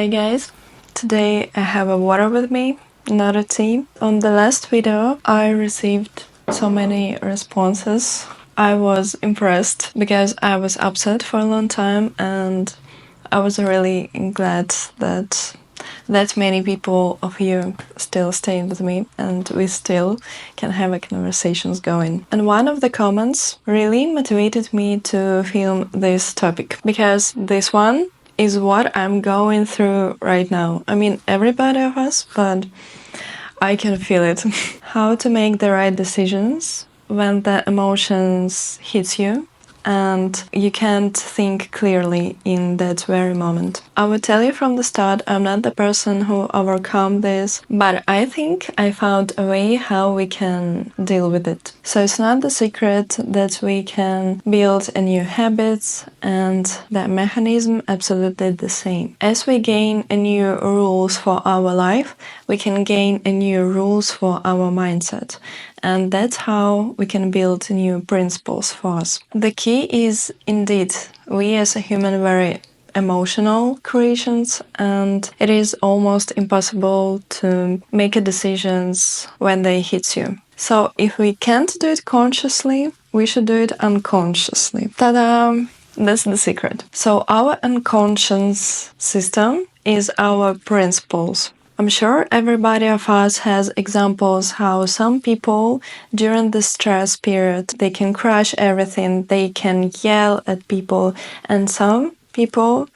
Hi guys, today I have a water with me, not a tea. On the last video I received so many responses. I was impressed because I was upset for a long time and I was really glad that many people of you still staying with me and we still can have conversations going. And one of the comments really motivated me to film this topic because this one is what I'm going through right now. I mean, everybody of us, but I can feel it. How to make the right decisions when the emotions hits you and you can't think clearly in that very moment. I will tell you from the start, I'm not the person who overcome this, but I think I found a way how we can deal with it. So it's not the secret that we can build a new habits, and the mechanism absolutely the same. As we gain a new rules for our life, we can gain a new rules for our mindset. And that's how we can build new principles for us. The key is indeed we as a human very emotional creations, and it is almost impossible to make decisions when they hit you. So if we can't do it consciously, we should do it unconsciously. Ta-da! That's the secret. So our unconscious system is our principles. I'm sure everybody of us has examples how some people during the stress period, they can crush everything, they can yell at people, and some people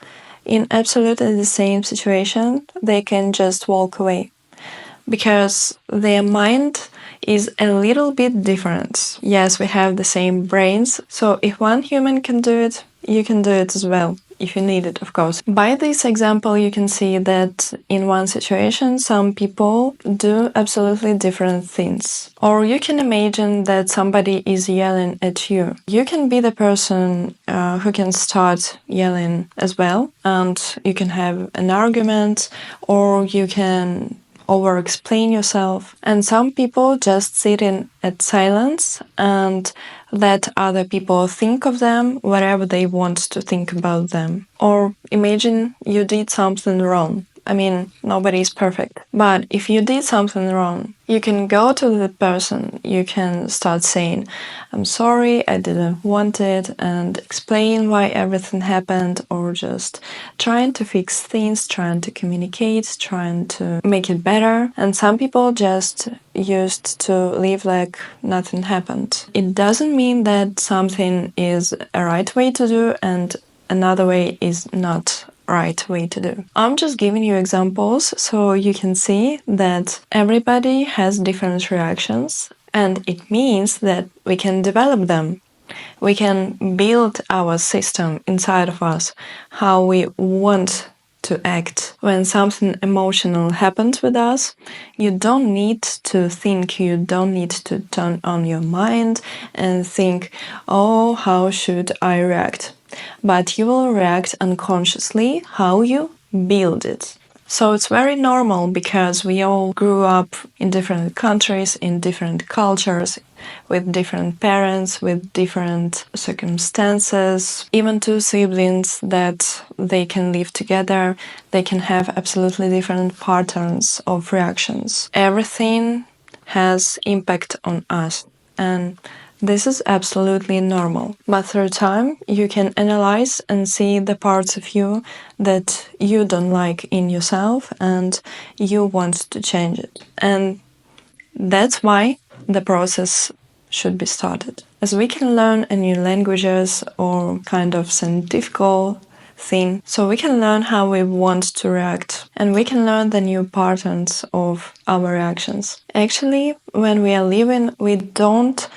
in absolutely the same situation, they can just walk away because their mind is a little bit different. Yes, we have the same brains, so if one human can do it, you can do it as well. If you need it, of course. By this example, you can see that in one situation, some people do absolutely different things. Or you can imagine that somebody is yelling at you. You can be the person who can start yelling as well, and you can have an argument, or you can over-explain yourself. And some people just sit in at silence and let other people think of them whatever they want to think about them. Or imagine you did something wrong. I mean, nobody is perfect. But if you did something wrong, you can go to the person, you can start saying, I'm sorry, I didn't want it, and explain why everything happened, or just trying to fix things, trying to communicate, trying to make it better. And some people just used to live like nothing happened. It doesn't mean that something is a right way to do and another way is not right way to do. I'm just giving you examples so you can see that everybody has different reactions, and it means that we can develop them. We can build our system inside of us, how we want to act. When something emotional happens with us, you don't need to think, you don't need to turn on your mind and think, oh, how should I react? But you will react unconsciously how you build it. So it's very normal because we all grew up in different countries, in different cultures, with different parents, with different circumstances. Even two siblings that they can live together, they can have absolutely different patterns of reactions. Everything has impact on us, and this is absolutely normal. But through time, you can analyze and see the parts of you that you don't like in yourself and you want to change it. And that's why the process should be started. As we can learn a new languages or kind of scientific thing, so we can learn how we want to react, and we can learn the new patterns of our reactions. Actually, when we are living, we don't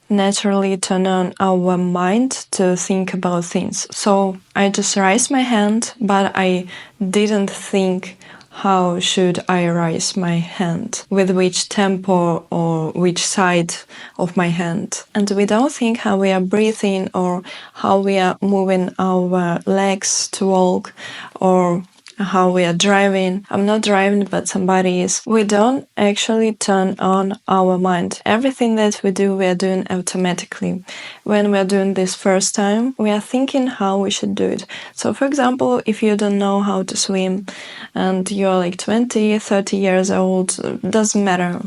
naturally turn on our mind to think about things. So I just raised my hand, but I didn't think how should I raise my hand, with which tempo or which side of my hand. And we don't think how we are breathing or how we are moving our legs to walk or how we are driving. I'm not driving, but somebody is. We don't actually turn on our mind. Everything that we do, we are doing automatically. When we are doing this first time, we are thinking how we should do it. So, for example, if you don't know how to swim and you're like 20, 30 years old, doesn't matter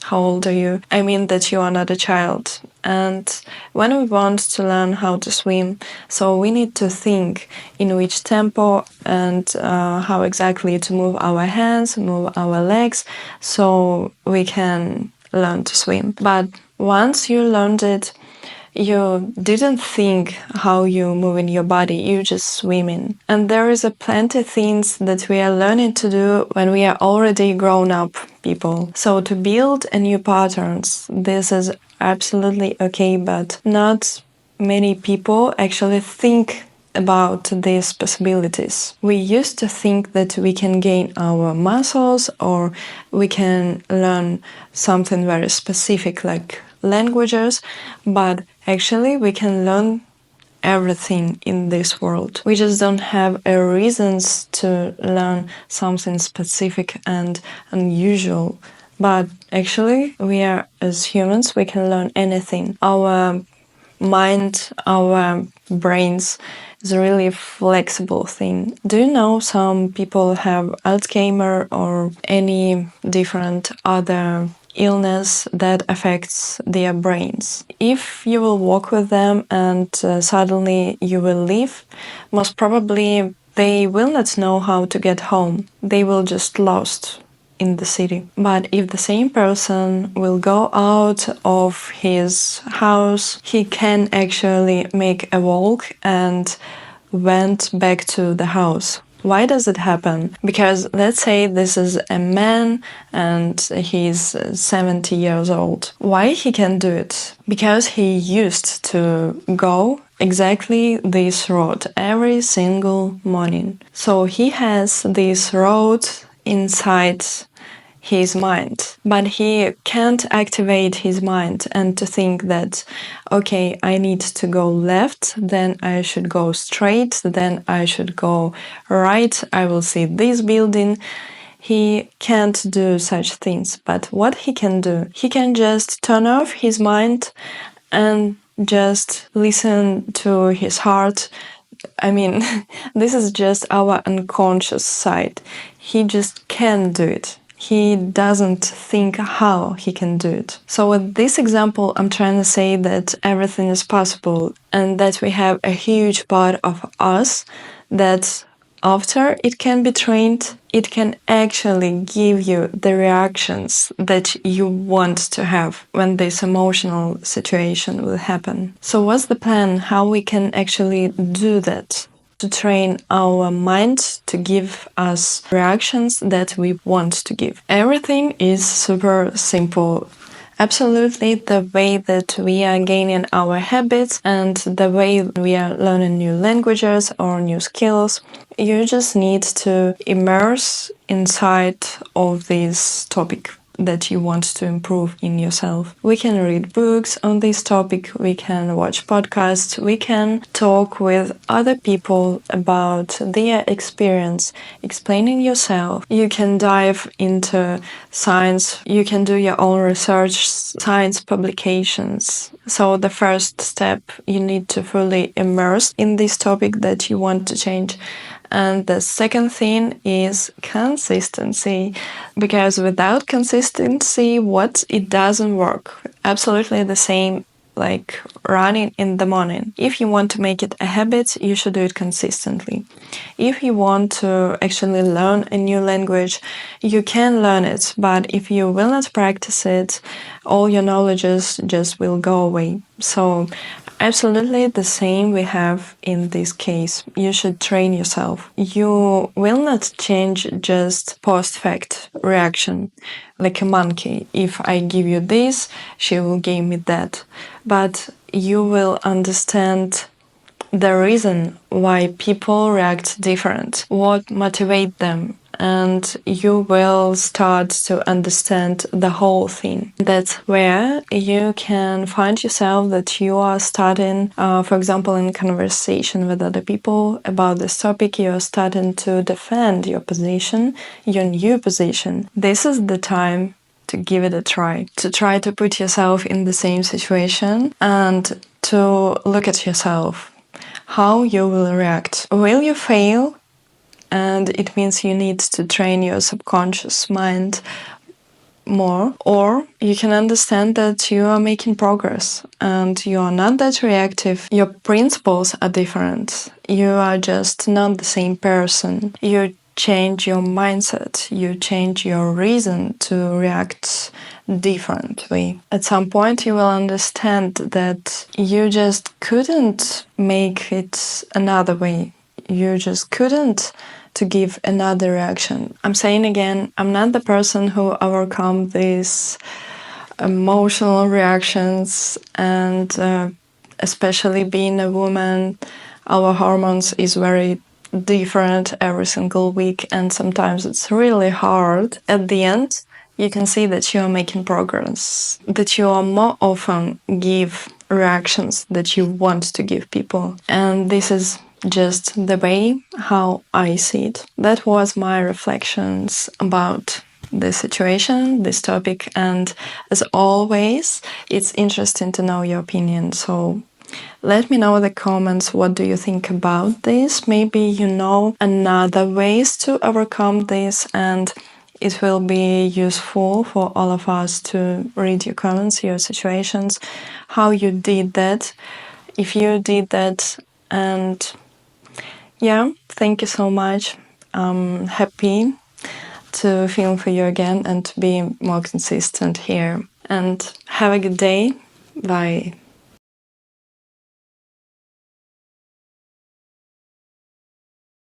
how old are you? I mean that you are not a child. And when we want to learn how to swim, so we need to think in which tempo and how exactly to move our hands, move our legs, so we can learn to swim. But once you learned it, you didn't think how you move in your body, you just swimming. And there is a plenty of things that we are learning to do when we are already grown up people. So to build a new patterns, this is absolutely okay, but not many people actually think about these possibilities. We used to think that we can gain our muscles or we can learn something very specific like languages, but actually we can learn everything in this world. We just don't have reasons to learn something specific and unusual. But actually, we are, as humans, we can learn anything. Our mind, our brains is a really flexible thing. Do you know some people have Alzheimer or any different other illness that affects their brains? If you will walk with them and suddenly you will leave, most probably they will not know how to get home. They will just lost in the city. But if the same person will go out of his house, he can actually make a walk and went back to the house. Why does it happen? Because let's say this is a man and he's 70 years old. Why he can do it? Because he used to go exactly this road every single morning. So he has this road inside his mind, but he can't activate his mind and to think that, okay, I need to go left, then I should go straight, then I should go right, I will see this building. He can't do such things, but what he can do, he can just turn off his mind and just listen to his heart. I mean, this is just our unconscious side. He just can do it. He doesn't think how he can do it. So with this example, I'm trying to say that everything is possible and that we have a huge part of us that after it can be trained, it can actually give you the reactions that you want to have when this emotional situation will happen. So what's the plan? How we can actually do that? To train our mind to give us reactions that we want to give. Everything is super simple. Absolutely, the way that we are gaining our habits and the way we are learning new languages or new skills, you just need to immerse inside of this topic that you want to improve in yourself. We can read books on this topic, we can watch podcasts, we can talk with other people about their experience, explaining yourself. You can dive into science, you can do your own research, science publications. So the first step, you need to fully immerse in this topic that you want to change. And the second thing is consistency, because without consistency, it doesn't work. Absolutely the same like running in the morning. If you want to make it a habit, you should do it consistently. If you want to actually learn a new language, you can learn it, but if you will not practice it, all your knowledges just will go away. So absolutely the same we have in this case. You should train yourself. You will not change just post-fact reaction like a monkey. If I give you this, she will give me that. But you will understand the reason why people react different, what motivates them, and you will start to understand the whole thing. That's where you can find yourself that you are starting, for example, in conversation with other people about this topic, you are starting to defend your position, your new position. This is the time to give it a try, to try to put yourself in the same situation and to look at yourself, how you will react. Will you fail? And it means you need to train your subconscious mind more, or you can understand that you are making progress and you are not that reactive. Your principles are different. You are just not the same person. You change your mindset, you change your reason to react differently. At some point you will understand that you just couldn't make it another way. You just couldn't to give another reaction. I'm saying again, I'm not the person who overcome these emotional reactions, and especially being a woman, our hormones is very different every single week, and sometimes it's really hard. At the end, you can see that you are making progress, that you are more often give reactions that you want to give people. And this is just the way how I see it. That was my reflections about this situation, this topic, and as always, it's interesting to know your opinion. So let me know in the comments what do you think about this. Maybe you know another ways to overcome this, and it will be useful for all of us to read your comments, your situations, how you did that, if you did that. And yeah, thank you so much. I'm happy to film for you again and to be more consistent here. And have a good day. Bye.